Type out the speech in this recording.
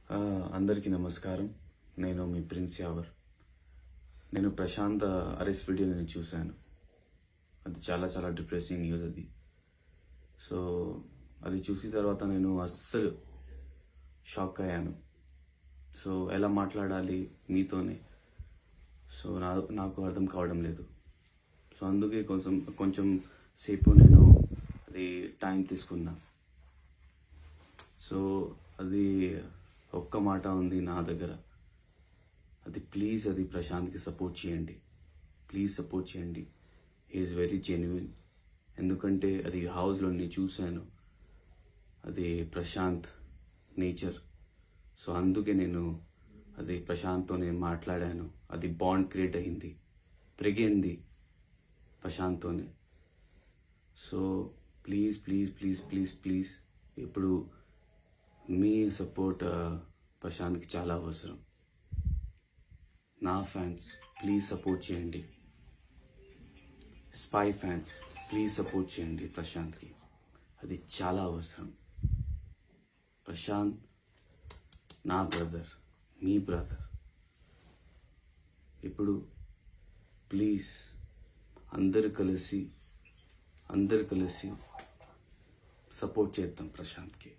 అందరికీ నమస్కారం. నేను మీ ప్రిన్స్ యావర్. నేను ప్రశాంత్ అరెస్ట్ వీడియో నేను చూశాను. అది చాలా డిప్రెసింగ్ న్యూస్ అది. సో అది చూసిన తర్వాత నేను అస్సలు షాక్ అయ్యాను. సో ఎలా మాట్లాడాలి మీతోనే సో నాకు అర్థం కావడం లేదు. సో అందుకే కొంచెం సేపు నేను అది టైం తీసుకున్నా. సో అది ఒక్క మాట ఉంది నా దగ్గర, అది ప్లీజ్ అది ప్రశాంత్కి సపోర్ట్ చేయండి. ప్లీజ్ సపోర్ట్ చేయండి. He's very genuine. ఎందుకంటే అది హౌస్లో నేను చూశాను, అది ప్రశాంత్ నేచర్. సో అందుకే నేను అది ప్రశాంత్తో నేను మాట్లాడాను. అది బాండ్ క్రియేట్ అయింది, పెరిగింది ప్రశాంత్తోనే. So please please please please please ఇప్పుడు మీ సపోర్ట్ ప్రశాంత్కి చాలా అవసరం. నా ఫ్యాన్స్ ప్లీజ్ సపోర్ట్ చేయండి. స్పై ఫ్యాన్స్ ప్లీజ్ సపోర్ట్ చేయండి ప్రశాంత్కి. అది చాలా అవసరం. ప్రశాంత్ నా బ్రదర్, మీ బ్రదర్. ఇప్పుడు ప్లీజ్ అందరు కలిసి సపోర్ట్ చేద్దాం ప్రశాంత్కి.